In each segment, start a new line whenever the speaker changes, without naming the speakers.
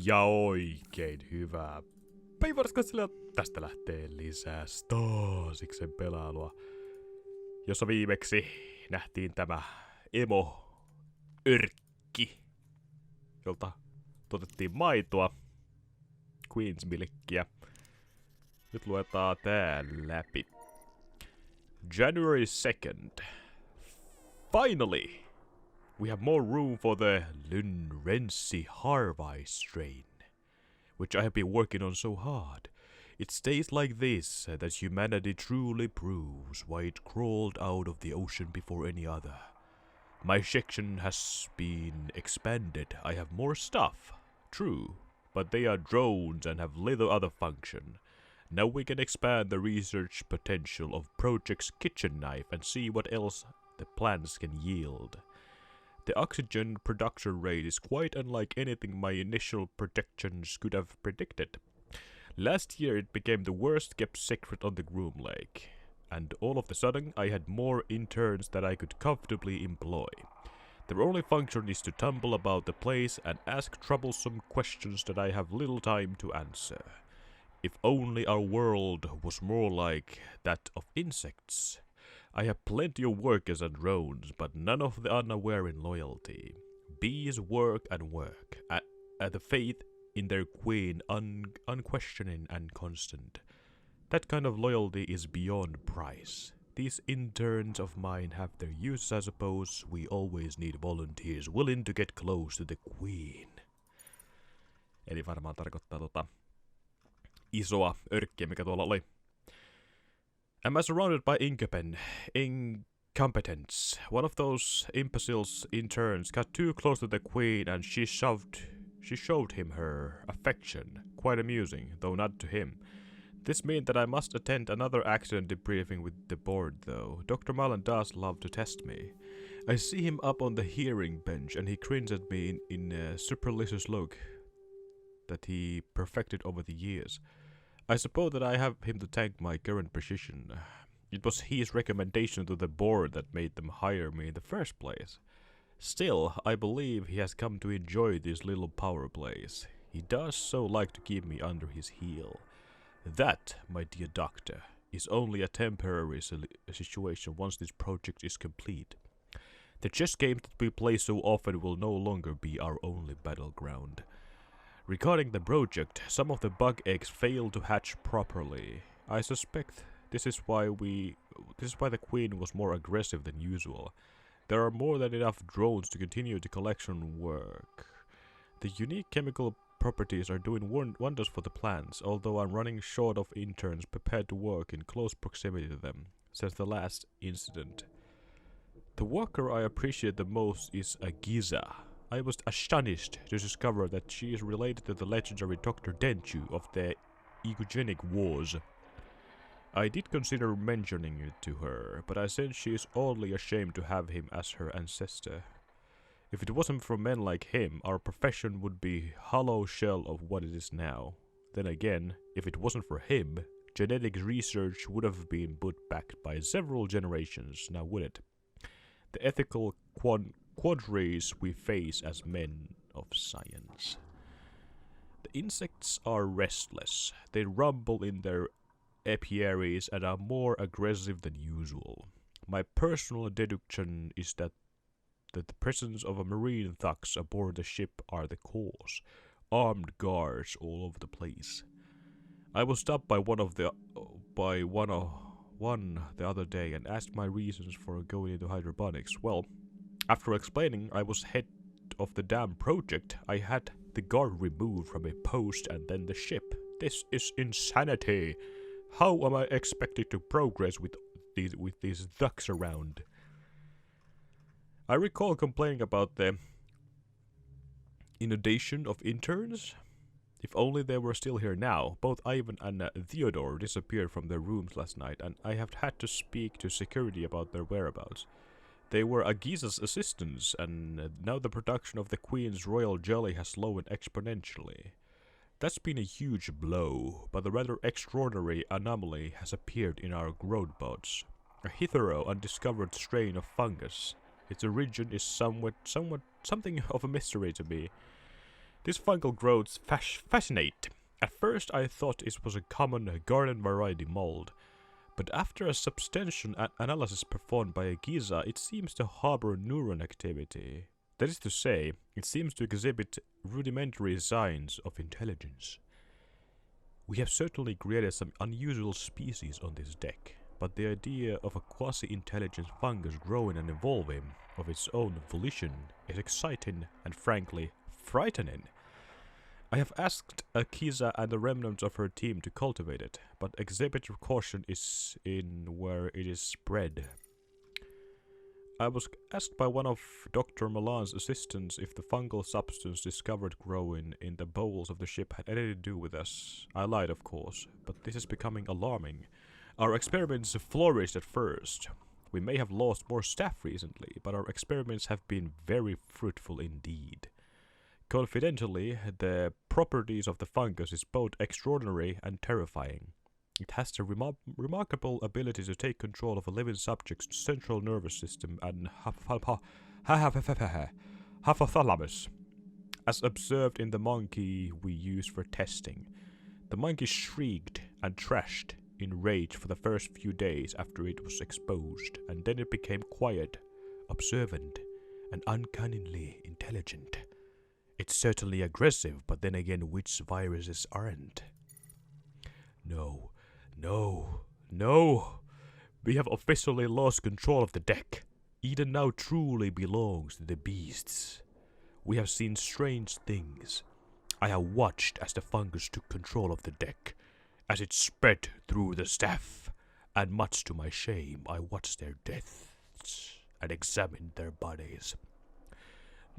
Ja oikein hyvää päivärskatselijaa. Tästä lähtee lisää Stasiksen pelailua, jossa viimeksi nähtiin tämä emo-örkki, jolta tuotettiin maitoa, Queen's Milkkiä. Nyt luetaan tää läpi. January 2nd. Finally! We have more room for the Lunrensi Harvey strain, which I have been working on so hard. It stays like this that humanity truly proves why it crawled out of the ocean before any other. My section has been expanded. I have more stuff, true, but they are drones and have little other function. Now we can expand the research potential of Project's kitchen knife and see what else the plants can yield. The oxygen production rate is quite unlike anything my initial projections could have predicted. Last year it became the worst kept secret on the Groom Lake, and all of a sudden I had more interns that I could comfortably employ. Their only function is to tumble about the place and ask troublesome questions that I have little time to answer. If only our world was more like that of insects. I have plenty of workers and drones, but none of the unaware in loyalty. Bees work and work, the faith in their queen unquestioning and constant. That kind of loyalty is beyond price. These interns of mine have their use, I suppose. We always need volunteers willing to get close to the queen. Eli varmaan tarkoittaa isoa örkkiä, mikä tuolla oli. Am I surrounded by incompetence? One of those imbeciles interns got too close to the queen and she showed him her affection. Quite amusing, though not to him. This means that I must attend another accident debriefing with the board, though. Dr. Mullen does love to test me. I see him up on the hearing bench and he grins at me in a supercilious look that he perfected over the years. I suppose that I have him to thank my current position. It was his recommendation to the board that made them hire me in the first place. Still, I believe he has come to enjoy these little power plays. He does so like to keep me under his heel. That, my dear doctor, is only a temporary situation once this project is complete. The chess games that we play so often will no longer be our only battleground. Regarding the project, some of the bug eggs failed to hatch properly. I suspect this is why the queen was more aggressive than usual. There are more than enough drones to continue the collection work. The unique chemical properties are doing wonders for the plants, although I'm running short of interns prepared to work in close proximity to them since the last incident. The worker I appreciate the most is a Giza. I was astonished to discover that she is related to the legendary Dr. Denchu of the Eugenic Wars. I did consider mentioning it to her, but I said she is oddly ashamed to have him as her ancestor. If it wasn't for men like him, our profession would be hollow shell of what it is now. Then again, if it wasn't for him, genetic research would have been put back by several generations, now would it? The ethical quandaries we face as men of science. The insects are restless. They rumble in their apiaries and are more aggressive than usual. My personal deduction is that the presence of a marine thugs aboard the ship are the cause. Armed guards all over the place. I was stopped by one the other day and asked my reasons for going into hydroponics. Well, after explaining I was head of the damn project, I had the guard removed from a post and then the ship. This is insanity. How am I expected to progress with these thugs around? I recall complaining about the inundation of interns. If only they were still here now. Both Ivan and Theodore disappeared from their rooms last night, and I have had to speak to security about their whereabouts. They were Agisa's assistants, and now the production of the Queen's royal jelly has slowed exponentially. That's been a huge blow, but a rather extraordinary anomaly has appeared in our growth pods. A hitherto undiscovered strain of fungus. Its origin is something of a mystery to me. This fungal growth fascinate. At first I thought it was a common garden variety mold, but after a substantial analysis performed by a Giza, it seems to harbor neuron activity. That is to say, it seems to exhibit rudimentary signs of intelligence. We have certainly created some unusual species on this deck, but the idea of a quasi-intelligent fungus growing and evolving of its own volition is exciting and frankly frightening. I have asked Akiza and the remnants of her team to cultivate it, but exhibit caution is in where it is spread. I was asked by one of Dr. Milan's assistants if the fungal substance discovered growing in the bowels of the ship had anything to do with us. I lied, of course, but this is becoming alarming. Our experiments flourished at first. We may have lost more staff recently, but our experiments have been very fruitful indeed. Confidentially, the properties of the fungus is both extraordinary and terrifying. It has the remarkable ability to take control of a living subject's central nervous system and hypothalamus, as observed in the monkey we used for testing. The monkey shrieked and trashed in rage for the first few days after it was exposed, and then it became quiet, observant, and uncannily intelligent. It's certainly aggressive, but then again, which viruses aren't? No. We have officially lost control of the deck. Eden now truly belongs to the beasts. We have seen strange things. I have watched as the fungus took control of the deck, as it spread through the staff, and much to my shame, I watched their deaths and examined their bodies.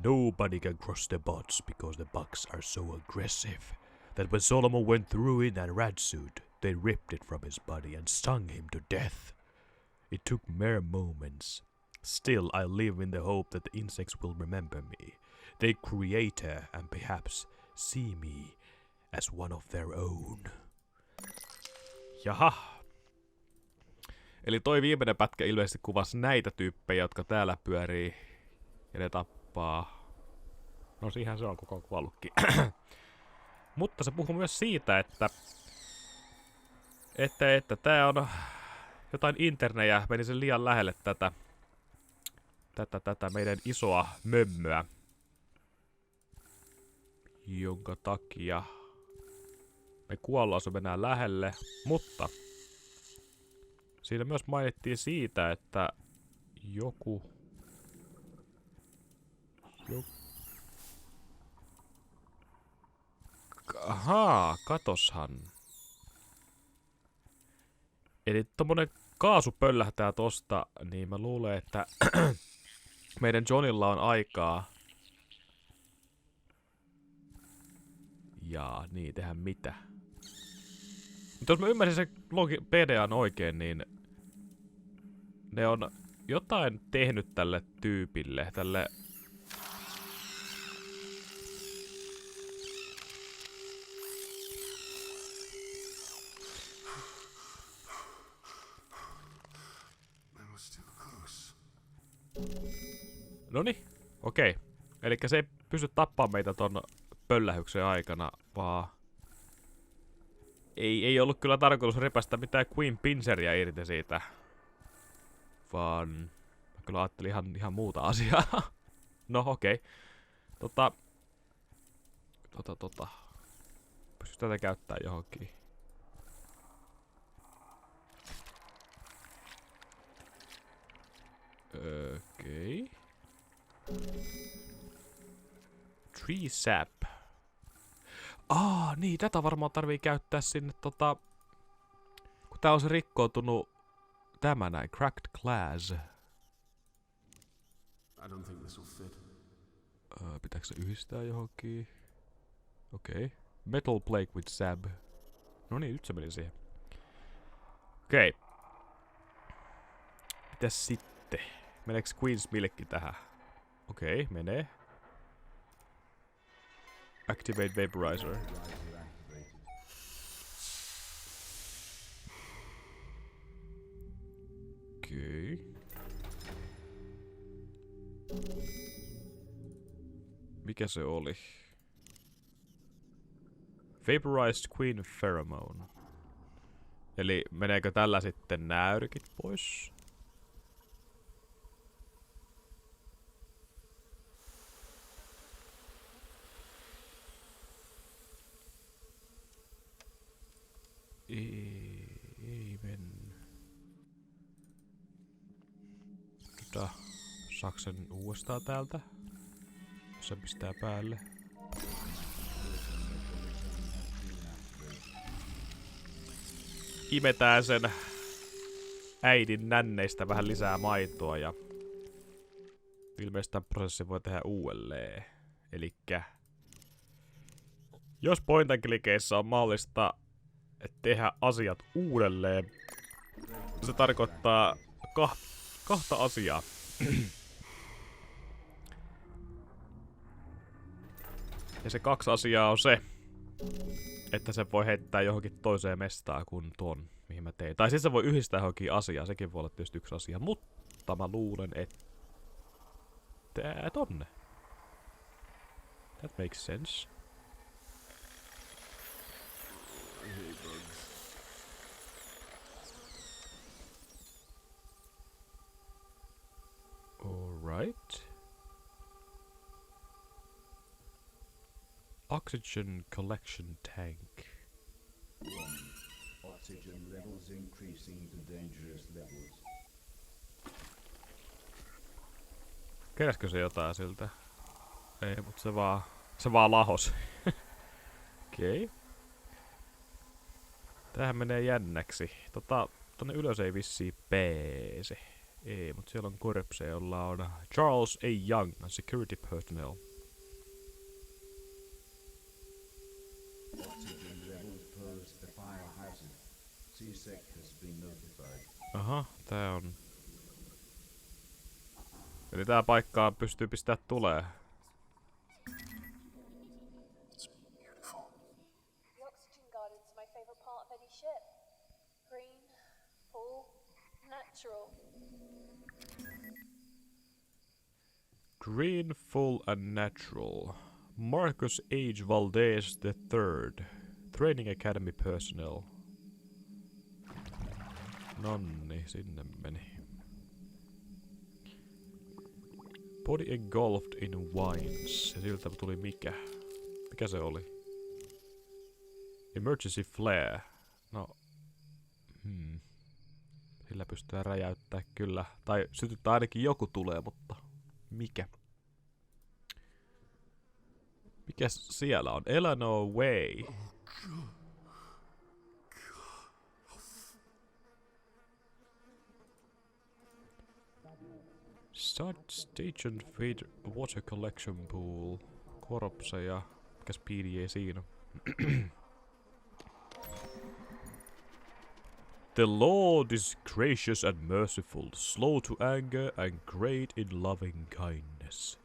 Nobody can cross the bots because the bugs are so aggressive that when Solomon went through in that rat suit, they ripped it from his body and stung him to death. It took mere moments. Still, I live in the hope that the insects will remember me, their creator, and perhaps see me as one of their own. Jaha. Eli toi viimeinen pätkä ilmeisesti kuvasi näitä tyyppejä, jotka täällä pyörii ja ne tappaa. No siihen se on koko kuollutkin. Mutta se puhuu myös siitä, että tää on jotain internejä, meni sen liian lähelle tätä meidän isoa mömmöä. Jonka takia me kuollaan, jos mennään lähelle, mutta siinä myös mainittiin siitä, että joku ahaa, katoshan. Eli tommonen kaasu pöllähtää tosta, niin mä luulen, että meidän Johnilla on aikaa. Jaa, niin, tehdään mitä? Mutta jos mä ymmärsin sen PDAn oikein, niin ne on jotain tehnyt tälle tyypille, tälle... Noniin, okei. Elikkä se ei pysty tappaamaan meitä ton pöllähyksen aikana, vaan... Ei ollut kyllä tarkoitus repästä mitään Queen Pinceria irti siitä. Vaan... Mä kyllä ajattelin ihan muuta asiaa. No okei. Pysty tätä käyttää johonkin. Okei. Tree sap. Niin, tätä varmaan tarvii käyttää sinne kun tää on se rikkoutunut tämä näin, cracked glass. Pitääkö se yhdistää johonkin? Okei. Metal plate with sap. No niin, nyt se meni siihen. Okei. Mitäs sitten? Meneekö Queen's Milkki tähän? Okei, menee. Activate vaporizer. Okei. Mikä se oli? Vaporized Queen Pheromone. Eli meneekö tällä sitten näyrikit pois? Ei mennyt. Saaks sen uudestaan täältä? Se pistää päälle. Imetään sen äidin nänneistä vähän lisää maitoa ja ilmeisesti tämän prosessin voi tehdä uudelleen. Elikkä jos point and clickeissä on mahdollista tehdä asiat uudelleen, se tarkoittaa kahta asiaa. Ja se 2 asiaa on se, että se voi heittää johonkin toiseen mestaan kuin tuon, mihin mä tein. Tai siis se voi yhdistää johonkin asiaan, sekin voi olla tietysti yksi asia. Mutta mä luulen, että tonne. That makes sense. Alright. Oxygen collection tank.
Oxygen levels increasing to dangerous levels.
Keräskö se jotain siltä? Ei, mut se vaan lahos. Okei. Okay. Tämähän menee jännäksi. Tonne ylös ei vissiin pääse. Ei, mut siellä on korpse, jolla on Charles A. Young, security personnel.
Oxygen levels pose a fire hazard. Vsync has been notified.
Aha, tää on. Eli tää paikkaan pystyy pistää tulee.
The oxygen garden's my favorite part of any ship. Green, full, natural.
Green, full and natural. Marcus H. Valdez III. Training Academy personnel. Nonni, sinne meni. Body engulfed in wines. Ja siltä tuli mikä? Mikä se oli? Emergency flare. No. Sillä pystyy räjäyttää kyllä. Tai sytyttää ainakin joku tulee, mutta mikä? Mikäs siellä on? Eleanor Way. Start station feed water collection pool. Korpseja. Mikäs PDA siinä? The Lord is gracious and merciful, slow to anger and great in loving kindness.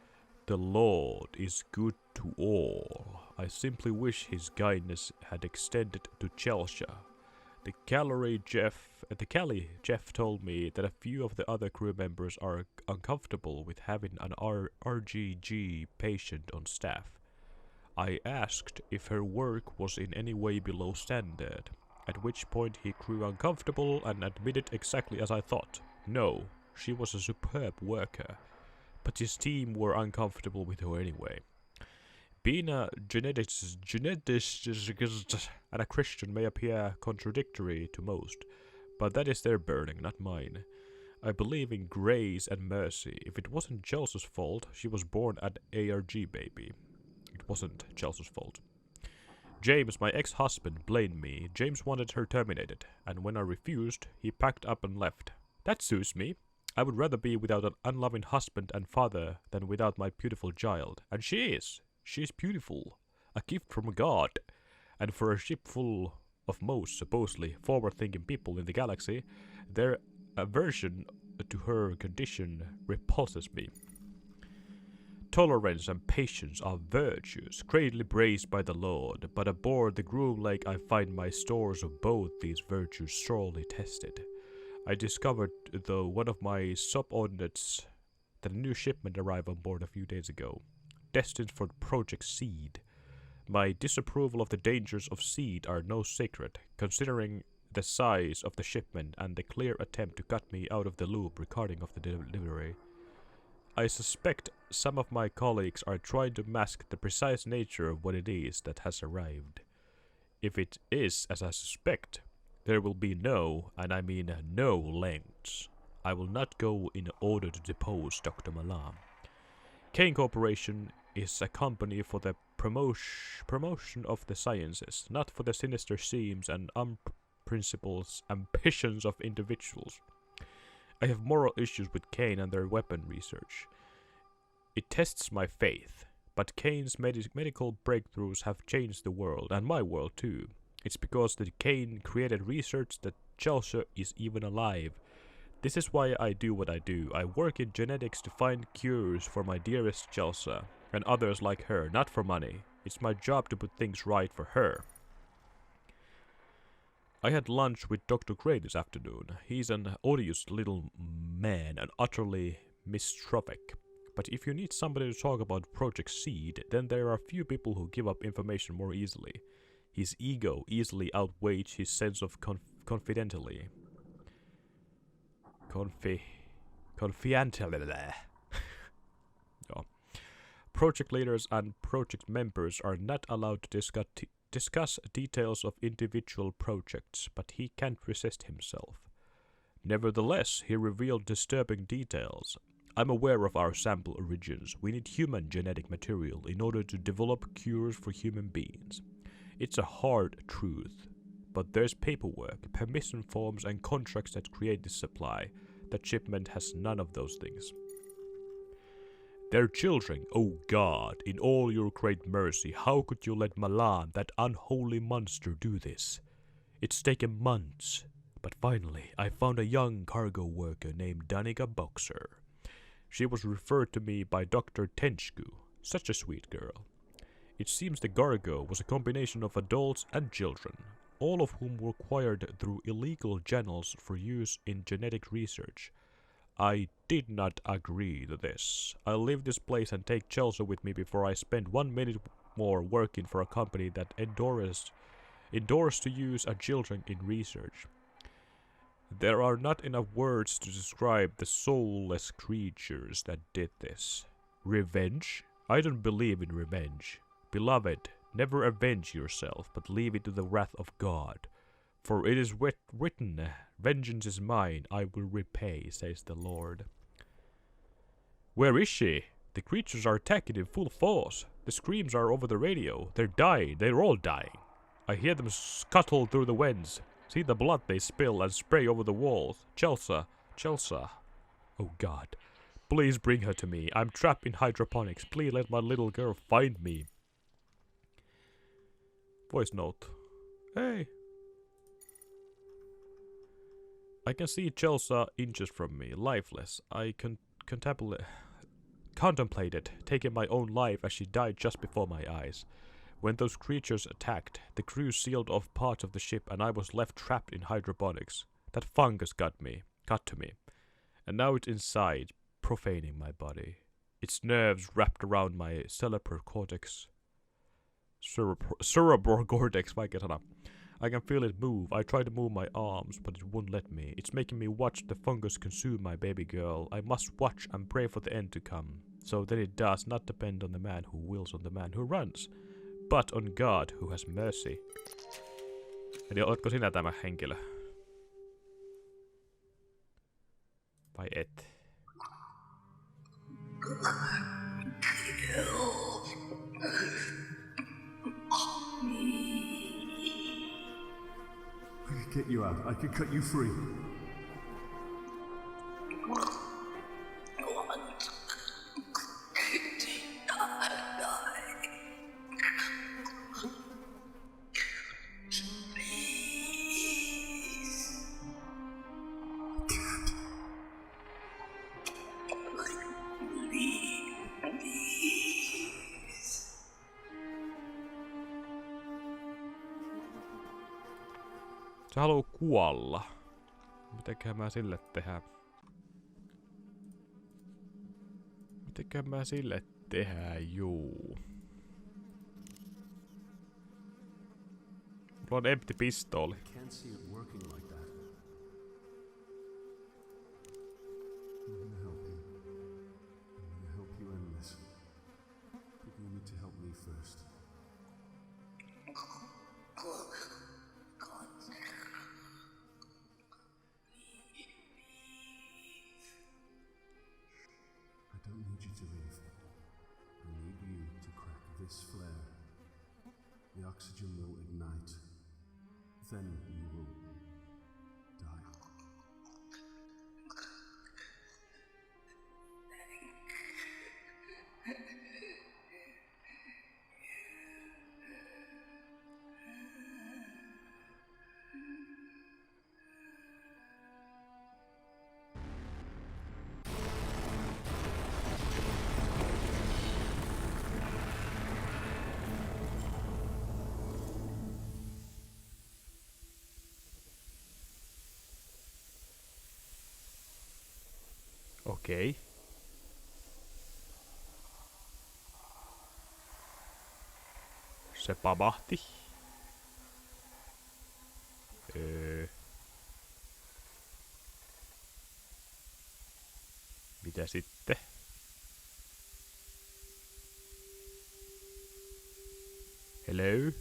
The Lord is good to all. I simply wish his kindness had extended to Chelsea. The Cali Jeff told me that a few of the other crew members are uncomfortable with having an RGG patient on staff. I asked if her work was in any way below standard, at which point he grew uncomfortable and admitted exactly as I thought. No, she was a superb worker, but his team were uncomfortable with her anyway. Being a geneticist and a Christian may appear contradictory to most, but that is their burden, not mine. I believe in grace and mercy. If it wasn't Chelsea's fault, she was born an ARG baby. It wasn't Chelsea's fault. James, my ex-husband, blamed me. James wanted her terminated, and when I refused, he packed up and left. That suits me. I would rather be without an unloving husband and father than without my beautiful child. And she is. She is beautiful. A gift from God. And for a ship full of most supposedly forward-thinking people in the galaxy, their aversion to her condition repulses me. Tolerance and patience are virtues, greatly praised by the Lord, but aboard the Groom Lake I find my stores of both these virtues sorely tested. I discovered, though, one of my subordinates that a new shipment arrived on board a few days ago, destined for Project Seed. My disapproval of the dangers of seed are no secret, considering the size of the shipment and the clear attempt to cut me out of the loop regarding of the delivery. I suspect some of my colleagues are trying to mask the precise nature of what it is that has arrived. If it is as I suspect, there will be no, and I mean no, lengths. I will not go in order to depose Dr. Malam. Kane Corporation is a company for the promotion of the sciences, not for the sinister schemes and unprincipled ambitions of individuals. I have moral issues with Kane and their weapon research. It tests my faith, but Kane's medical breakthroughs have changed the world, and my world too. It's because the Kane created research that Chelsea is even alive. This is why I do what I do. I work in genetics to find cures for my dearest Chelsea, and others like her, not for money. It's my job to put things right for her. I had lunch with Dr. Gray this afternoon. He's an odious little man and utterly misanthropic. But if you need somebody to talk about Project Seed, then there are few people who give up information more easily. His ego easily outweighs his sense of confidentiality. Ja. Project leaders and project members are not allowed to discuss details of individual projects, but he can't resist himself. Nevertheless, he revealed disturbing details. I'm aware of our sample origins. We need human genetic material in order to develop cures for human beings. It's a hard truth, but there's paperwork, permission forms, and contracts that create this supply. That shipment has none of those things. Their children, oh God, in all your great mercy, how could you let Malan, that unholy monster, do this? It's taken months, but finally I found a young cargo worker named Danica Boxer. She was referred to me by Dr. Tenchku, such a sweet girl. It seems the cargo was a combination of adults and children, all of whom were acquired through illegal channels for use in genetic research. I did not agree to this. I'll leave this place and take Chelsea with me before I spend 1 minute more working for a company that endorsed to use our children in research. There are not enough words to describe the soulless creatures that did this. Revenge? I don't believe in revenge. Beloved, never avenge yourself, but leave it to the wrath of God. For it is written, vengeance is mine, I will repay, says the Lord. Where is she? The creatures are attacking in full force. The screams are over the radio. They're dying. They're all dying. I hear them scuttle through the vents. See the blood they spill and spray over the walls. Chelsea. Oh God. Please bring her to me. I'm trapped in hydroponics. Please let my little girl find me. Voice note. Hey. I can see Chelsea inches from me, lifeless. I contemplated taking my own life as she died just before my eyes. When those creatures attacked, the crew sealed off parts of the ship and I was left trapped in hydroponics. That fungus got to me. And now it's inside, profaning my body. Its nerves wrapped around my cerebral cortex. Cerebral cortex, vaikea sana. I can feel it move. I try to move my arms, but it won't let me. It's making me watch the fungus consume my baby girl. I must watch and pray for the end to come, so that it does not depend on the man who wills, on the man who runs, but on God who has mercy. Eli ootko sinä tämä henkilö? Vai et?
I could get you out. I could cut you free.
Se haluu kuolla. Mitäköhän mä sille tehdään, juu. Mulla on empty pistooli.
Can't see it working like that. I'm gonna help you. I'm gonna help you end this. But you need to help me first. I don't need you to leave. I need you to crack this flare. The oxygen will ignite. Then you will die.
Okei. Se pamahti. Mitä sitten? Hello?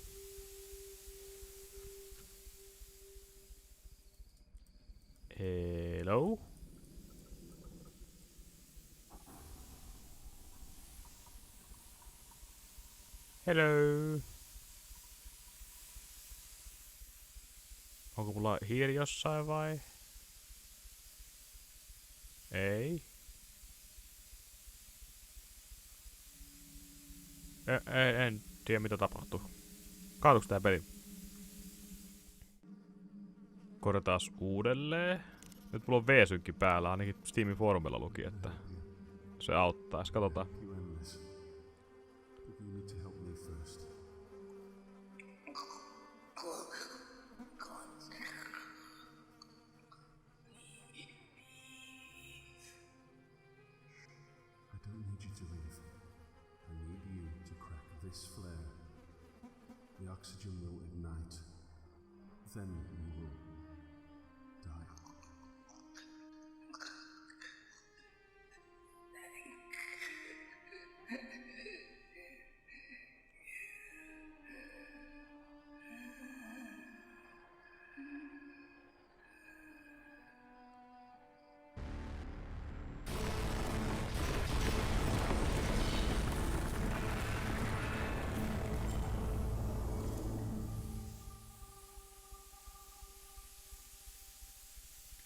Hello? Hello. Onko mulla hiiri jossain vai? Ei. En tiedä mitä tapahtuu. Kaatuuko tää peli? Korjataan uudelleen. Nyt mulla on Vsync päällä, ainakin Steamin foorumilla luki, että se auttais. Katsotaan.
You end this. But you need to help me first. I don't need you to leave. I need you to crack this flare. The oxygen will ignite. Then you will die.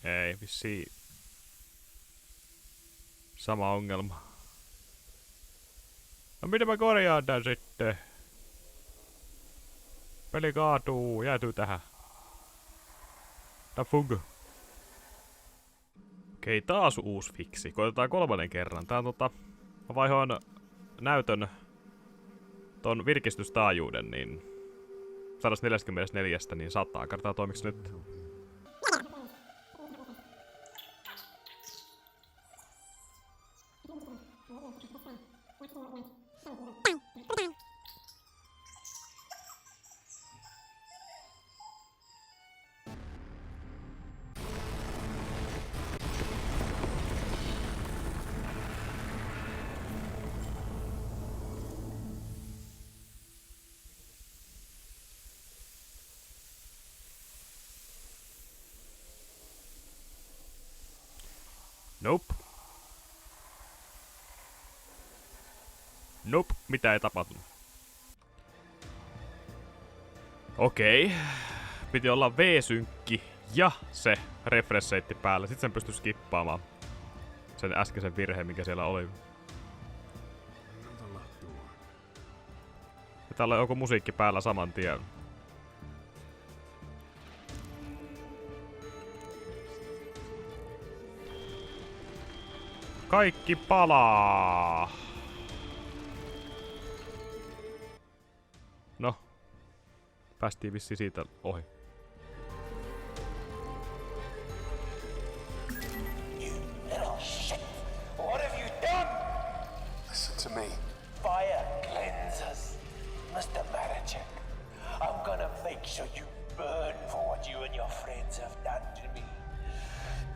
Ei, vissiin. Sama ongelma. No miten mä korjaan tän sitten? Peli kaatuu, jäätyy tähän. Tää fug. Okei, taas uusi fiksi. Koitetaan kolmannen kerran. Tää on mä vaihoin näytön ton virkistystaajuuden, niin 144 niin 100. Katsotaan toimiks nyt. Nope. Nope, mitä ei tapahtunut. Okei. Piti olla Vsync ja se refreshseitti päällä. Sitten sen pystyi skippaamaan sen äskeisen virheen, mikä siellä oli. Ja täällä on joku musiikki päällä saman tien. Kaikki palaa! No. Päästiin vissiin siitä ohi.
You little shit! What have you done?
Listen to me.
Fire cleanses. Mr. Maracek, I'm gonna make make sure you burn for what you and your friends have done to me.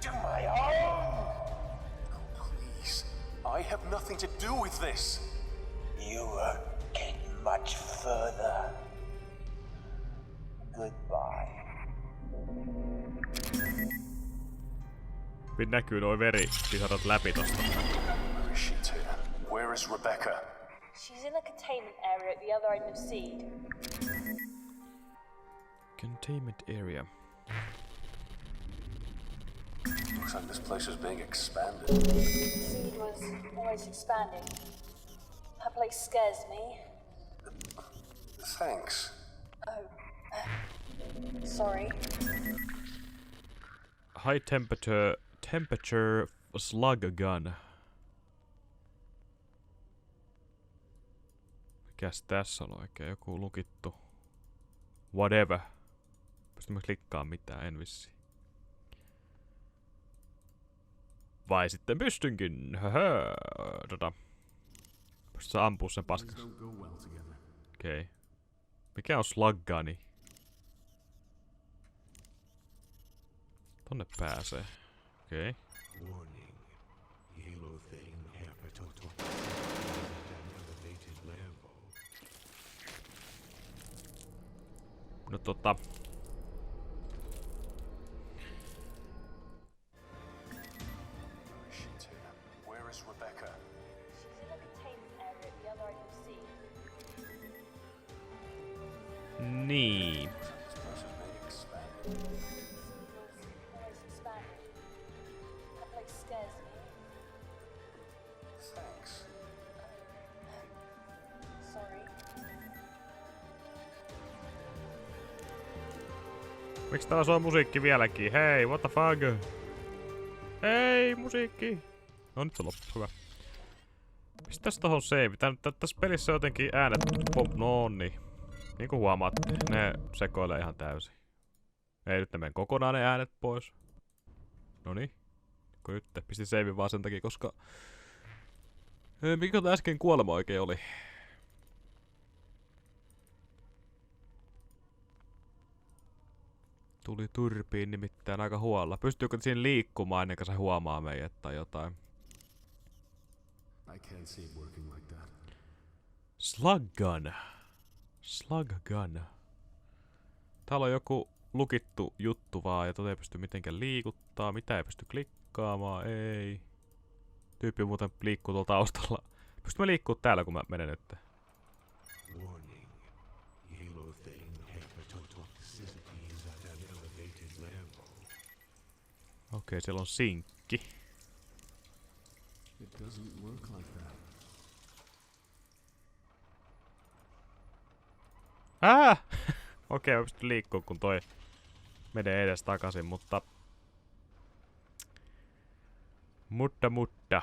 To my own!
Please. I have nothing to do with this.
You won't get much further. Goodbye.
Näkyy noi veripisarat läpi tosta.
Where is she, Tina? Where is Rebecca?
She's in the containment area at the other end of Seed.
Containment area.
Looks like this place is being expanded.
Seed was always expanding. That place scares me.
Thanks.
Oh. Sorry.
High temperature slug gun. Mikäs tässä on oikein? Joku lukittu. Whatever. Pystymme klikkaamaan mitään, en vissi. Vai sitten pystynkin. Höhö. Pystytkö sä ampua sen paskas? Okei. Okay. Mikä on sluggani? Tonne pääsee. Okei. Okay. No
Where is Rebecca?
She's in the containment area at the other end of Seed.
Niin.
This place is being expanded.
Always expanding. That place scares me.
Thanks.
Sorry.
Miksi täällä soi musiikki vieläkin? Hei, what the fuck? Hei, musiikki! No nyt se loppu, hyvä. Pistäs tohon save. Tässä pelissä jotenkin äänet... Nonni. Niin kuin huomaatte, ne sekoilee ihan täysin. Ei nyt ne mene kokonaan ne äänet pois. Noniin. Kun nyt pistin save vaan sen takia, koska... Mikä äsken kuolema oikein oli? Tuli turpiin nimittäin aika huolella. Pystyykö siinä liikkumaan ennen kuin se huomaa meidät tai jotain?
I can't see it working like that.
Slug gun. Slug gun. Täällä on joku lukittu juttu vaan ja tota ei pysty mitenkään liikuttaa. Mitä ei pysty klikkaamaan? Ei. Tyyppi muuten liikkuu tuolla taustalla. Pystyn mä liikkuu täällä kun mä menen nyt? Okei, siellä on sinkki.
It doesn't work like that.
Okei, mä pystyn liikkuu kun toi menee edes takaisin, mutta... Mutta...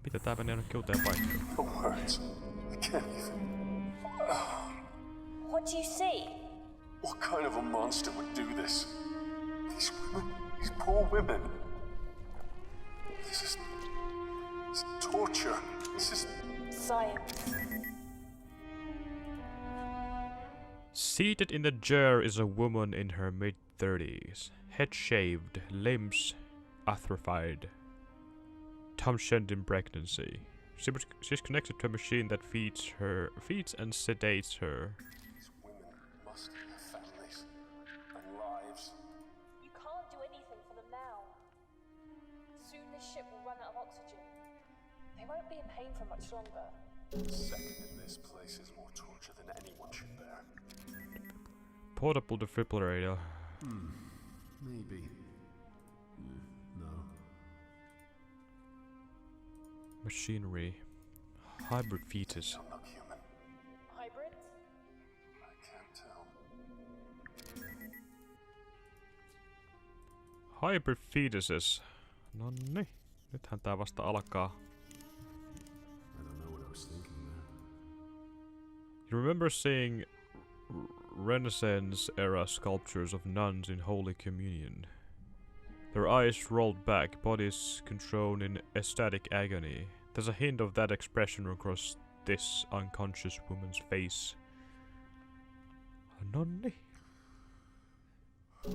Mitä tää meni jonnekin uuteen paikkaan?
The words. I can't even.
What do you see?
What kind of a monster would do this? These women, these poor women. This is torture. This is...
Science.
Seated in the chair is a woman in her mid-30s. Head shaved, limbs atrophied. Townshend in pregnancy. She's connected to a machine that feeds and sedates her.
These women must have families and lives.
You can't do anything for them now. Soon this ship will run out of oxygen. They won't be in pain for much longer.
A second in this place is more torture than anyone should bear.
Portable defibrillator.
Maybe. No.
Machinery. Hybrid fetus.
Don't look human.
Hybrids?
I can't tell.
Hybrid fetuses. Nonni. Nythän tää vasta alkaa.
I don't know what I was thinking there.
You remember seeing Renaissance-era sculptures of nuns in Holy Communion. Their eyes rolled back, bodies controlled in ecstatic agony. There's a hint of that expression across this unconscious woman's face. Nonni.
I'm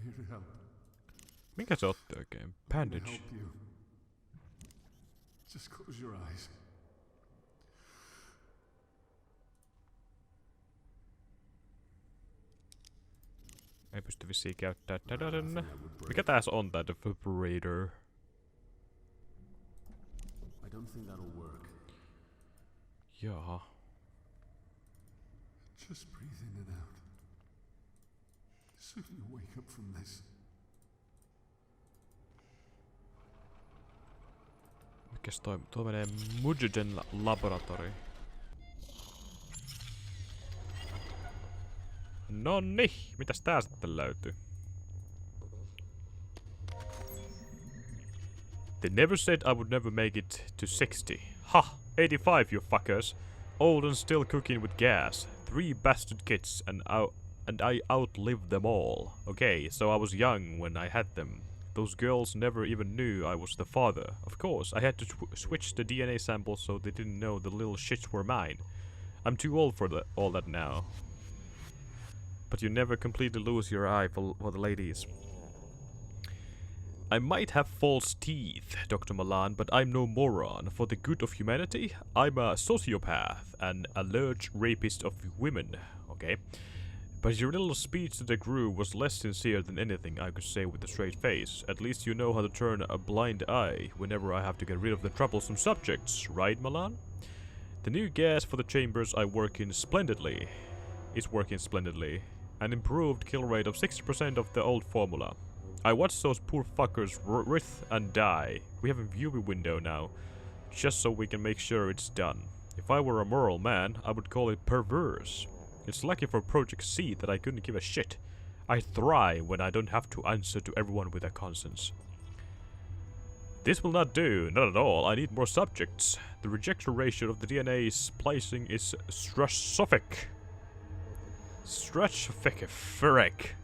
here to help.
Minkä se otti oikein?
To
Bandage.
help you. Just close your eyes.
Ei pysty vissiin käyttää. Tadadun. Mikä tääs on tää defibrillator?
I don't think that'll work.
Jaha.
Just breathe in and out. Soon you'll wake up from this.
Mikäs toi? Tuo menee Mudgen Laboratory. Nonni! Mitäs tää sitten löytyy? They never said I would never make it to 60. Ha! 85, you fuckers! Old and still cooking with gas. 3 bastard kids and I outlived them all. Okay, so I was young when I had them. Those girls never even knew I was the father. Of course, I had to switch the DNA samples so they didn't know the little shits were mine. I'm too old for all that now. But you never completely lose your eye for the ladies. I might have false teeth, Dr. Malan, but I'm no moron. For the good of humanity, I'm a sociopath, an alleged rapist of women. Okay. But your little speech to the crew was less sincere than anything I could say with a straight face. At least you know how to turn a blind eye whenever I have to get rid of the troublesome subjects, right, Malan? The new gas for the chambers is working splendidly. An improved kill rate of 60% of the old formula. I watched those poor fuckers writhe and die. We have a viewing window now, just so we can make sure it's done. If I were a moral man, I would call it perverse. It's lucky for Project C that I couldn't give a shit. I thrive when I don't have to answer to everyone with a conscience. This will not do, not at all. I need more subjects. The rejection ratio of the DNA splicing is stratospheric. Stratospheric.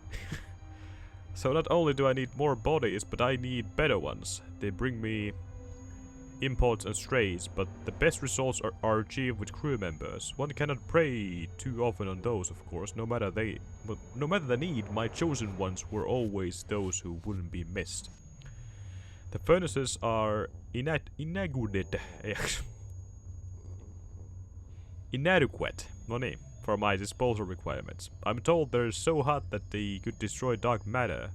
So not only do I need more bodies, but I need better ones. They bring me imports and strays, but the best results are achieved with crew members. One cannot prey too often on those, of course. No matter the need, my chosen ones were always those who wouldn't be missed. The furnaces are inadequate. No niin, for my disposal requirements. I'm told they're so hot that they could destroy dark matter.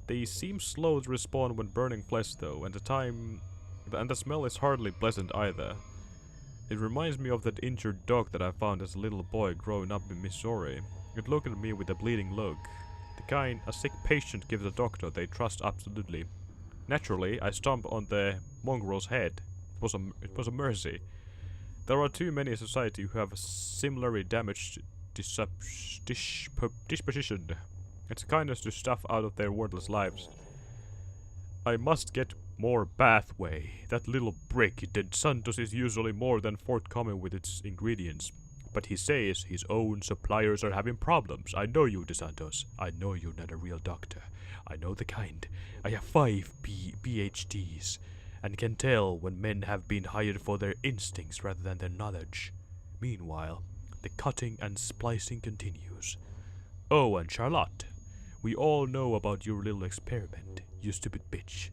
They seem slow to respawn when burning flesh, though, and the smell is hardly pleasant either. It reminds me of that injured dog that I found as a little boy growing up in Missouri. It looked at me with a bleeding look. The kind a sick patient gives a doctor they trust absolutely. Naturally, I stomped on the mongrel's head. It was a mercy. There are too many in society who have a similarly damaged disposition. It's kindness to stuff out of their worthless lives. I must get more pathway. That little brick, Dead Santos, is usually more than forthcoming with its ingredients. But he says his own suppliers are having problems. I know you, De Santos. I know you're not a real doctor. I know the kind. I have 5 PhDs, and can tell when men have been hired for their instincts rather than their knowledge. Meanwhile, the cutting and splicing continues. Oh, and Charlotte, we all know about your little experiment, you stupid bitch.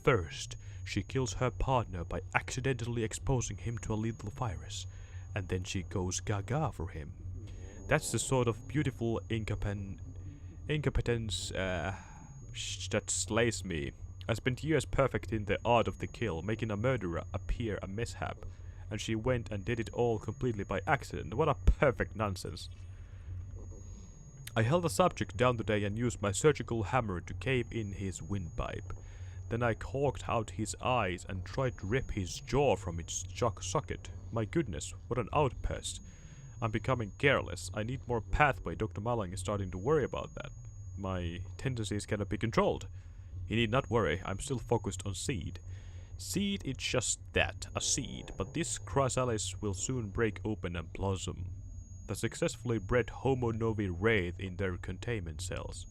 First, she kills her partner by accidentally exposing him to a lethal virus, and then she goes gaga for him. That's the sort of beautiful incompetence that slays me. I spent years perfecting the art of the kill, making a murderer appear a mishap, and she went and did it all completely by accident. What a perfect nonsense. I held the subject down today and used my surgical hammer to cave in his windpipe. Then I caulked out his eyes and tried to rip his jaw from its socket. My goodness, what an outburst. I'm becoming careless. I need more pathway. Dr. Malang is starting to worry about that. My tendencies cannot be controlled. He need not worry, I'm still focused on seed. Seed is just that, a seed, but this chrysalis will soon break open and blossom. The successfully bred Homo novi wraith in their containment cells,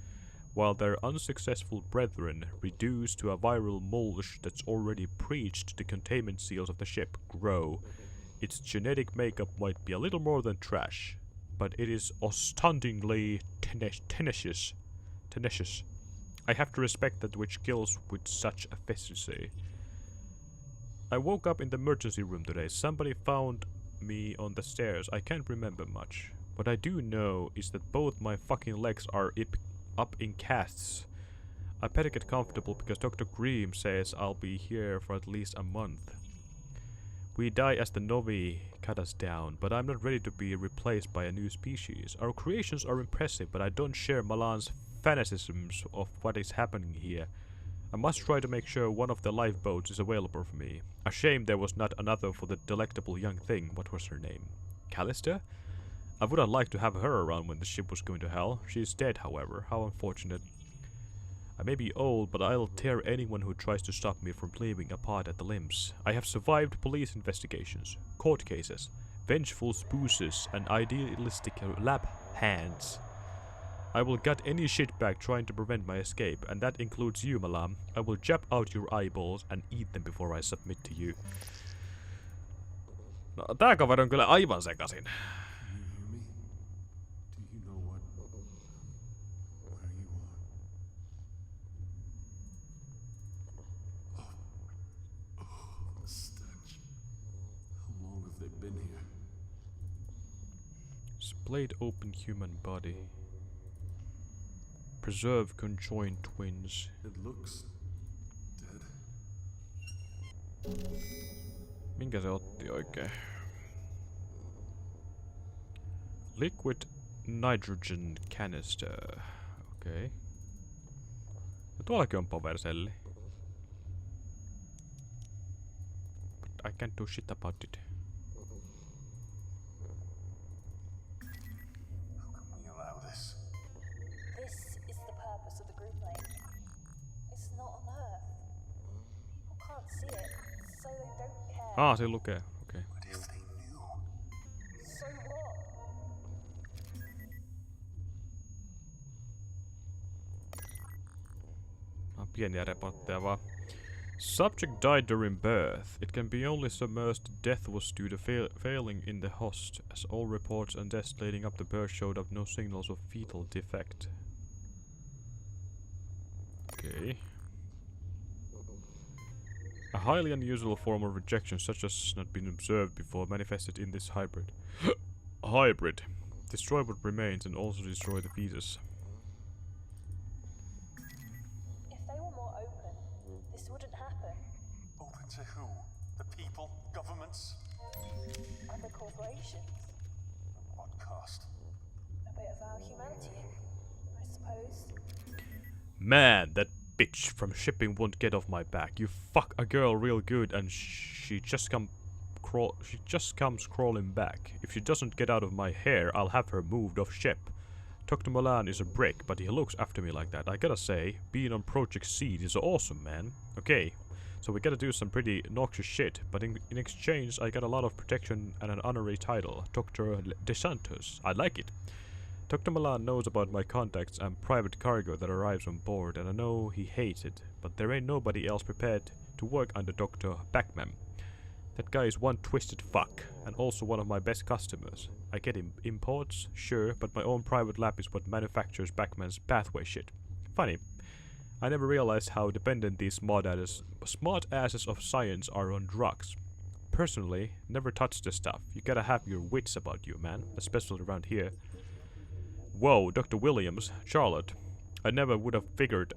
while their unsuccessful brethren, reduced to a viral mulch that's already breached the containment seals of the ship, grow. Its genetic makeup might be a little more than trash. but it is astoundingly tenacious. I have to respect that which kills with such efficiency. I woke up in the emergency room today. Somebody found me on the stairs. I can't remember much. What I do know is that both my fucking legs are up in casts. I better get comfortable because Dr. Grimm says I'll be here for at least a month. We die as the Novi cut us down, but I'm not ready to be replaced by a new species. Our creations are impressive, but I don't share Malan's fanaticisms of what is happening here. I must try to make sure one of the lifeboats is available for me. A shame there was not another for the delectable young thing. What was her name? Callister? I would have liked to have her around when the ship was going to hell. She is dead, however. How unfortunate. I may be old, but I'll tear anyone who tries to stop me from leaving apart at the limbs. I have survived police investigations, court cases, vengeful spooses, and idealistic lab hands. I will gut any shitbag trying to prevent my escape, and that includes you, Malam. I will jab out your eyeballs and eat them before I submit to you. No, tää kaveri on kyllä aivan sekasin. Splayed open human body. Preserve conjoined twins.
It looks dead.
Minkä se otti oikein? Liquid nitrogen canister. Okei. Okay. Ja tuollakin on powercelli. But I can't do shit about it. Ah, se lukee. Okei. Okay.
So what?
Pieniä reportteja vaan. Subject died during birth. It can be only submerged. Death was due to failing in the host, as all reports and tests leading up to birth showed up no signals of fetal defect. Okay. A highly unusual form of rejection such as has not been observed before manifested in this hybrid. Hybrid. Destroy what remains and also destroy the fetus.
If they were more open, this wouldn't happen.
Open to who? The people? Governments?
Other corporations.
At what cost?
A bit of our humanity, I suppose.
Man, that bitch from shipping won't get off my back. You fuck a girl real good and she just comes crawling back. If she doesn't get out of my hair, I'll have her moved off ship. Dr. Milan is a brick, but he looks after me like that. I gotta say, being on Project Seed is awesome, man. Okay, so we gotta do some pretty noxious shit, but in exchange I got a lot of protection and an honorary title, Dr. DeSantos. I like it. Dr. Milan knows about my contacts and private cargo that arrives on board, and I know he hates it, but there ain't nobody else prepared to work under Dr. Backman. That guy is one twisted fuck, and also one of my best customers. I get him imports, sure, but my own private lab is what manufactures Backman's pathway shit. Funny, I never realized how dependent these smart asses of science are on drugs. Personally, never touch the stuff. You gotta have your wits about you, man, especially around here. Whoa, Dr. Williams, Charlotte. I never would have figured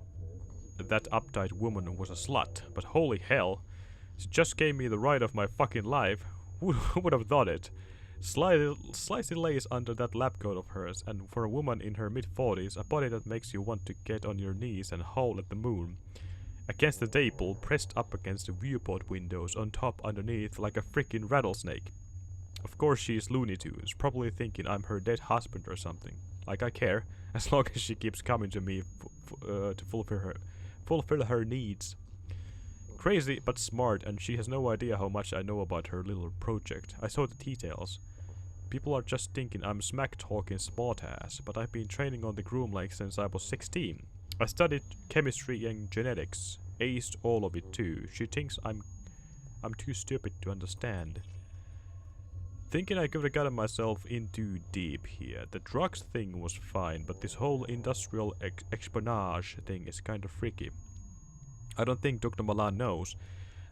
that uptight woman was a slut, but holy hell, she just gave me the ride of my fucking life. Who would have thought it? Slightly lays under that lab coat of hers, and for a woman in her mid-40s, a body that makes you want to get on your knees and howl at the moon. Against the table, pressed up against the viewport windows, on top, underneath, like a freaking rattlesnake. Of course she is Looney Tunes, probably thinking I'm her dead husband or something. Like I care, as long as she keeps coming to me to fulfill her needs. Crazy but smart, and she has no idea how much I know about her little project. I saw the details. People are just thinking I'm smack-talking smart-ass, but I've been training on the groom like since I was 16. I studied chemistry and genetics, aced all of it too. She thinks I'm too stupid to understand. Thinking I could have gotten myself in too deep here. The drugs thing was fine, but this whole industrial espionage thing is kind of freaky. I don't think Dr. Malan knows.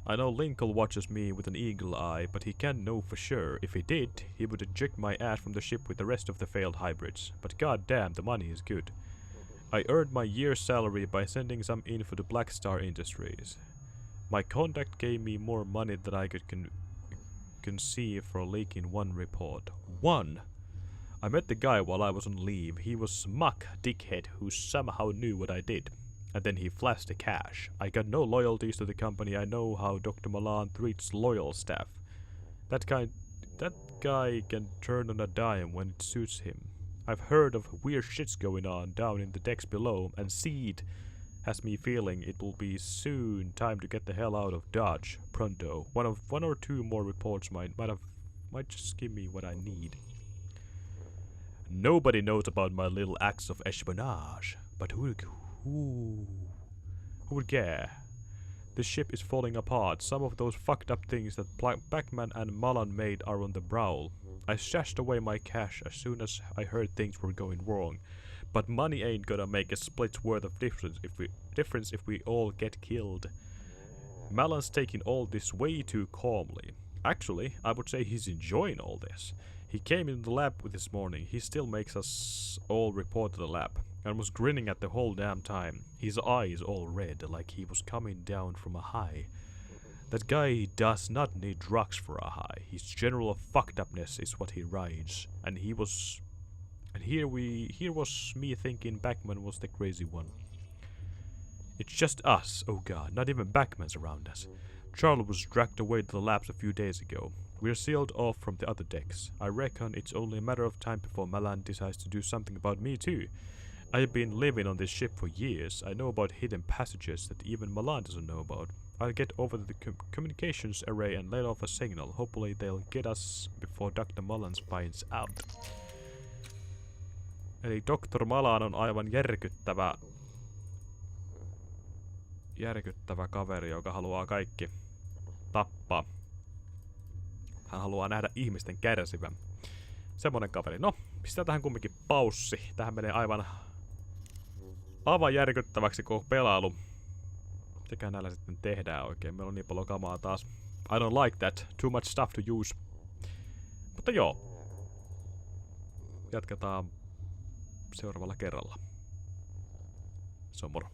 I know Linkle watches me with an eagle eye, but he can't know for sure. If he did, he would eject my ass from the ship with the rest of the failed hybrids. But goddamn, the money is good. I earned my year's salary by sending some info to Black Star Industries. My contact gave me more money than I could conceive for leaking one report. One! I met the guy while I was on leave. He was smuck dickhead who somehow knew what I did. And then he flashed the cash. I got no loyalties to the company. I know how Dr. Malan treats loyal staff. That guy can turn on a dime when it suits him. I've heard of weird shits going on down in the decks below, and Seed has me feeling it will be soon time to get the hell out of Dodge. Pronto. One or two more reports might just give me what I need. Nobody knows about my little acts of espionage, but who would care? This ship is falling apart. Some of those fucked up things that Backman and Malan made are on the prowl. I stashed away my cash as soon as I heard things were going wrong. But money ain't gonna make a split's worth of difference if we all get killed. Malan's taking all this way too calmly. Actually, I would say he's enjoying all this. He came in the lab this morning. He still makes us all report to the lab, and was grinning at the whole damn time. His eyes all red, like he was coming down from a high. That guy does not need drugs for a high. His general fucked upness is what he rides, and here was me thinking Backman was the crazy one. It's just us. Oh god, not even Backman's around us. Charlie was dragged away to the labs a few days ago. We're sealed off from the other decks. I reckon it's only a matter of time before Malan decides to do something about me too. I have been living on this ship for years. I know about hidden passages that even Malan doesn't know about. I'll get over to the communications array and let off a signal. Hopefully they'll get us before Dr. Malan finds out. Eli Dr. Malan on aivan järkyttävä kaveri, joka haluaa kaikki tappaa. Hän haluaa nähdä ihmisten kärsivän. Semmonen kaveri. No, pistää tähän kumminkin paussi. Tähän menee aivan järkyttäväksi koko pelailu. Mitäkään näillä sitten tehdään oikein? Meillä on niin paljon kamaa taas. I don't like that. Too much stuff to use. Mutta joo. Jatketaan seuraavalla kerralla. Se on moro.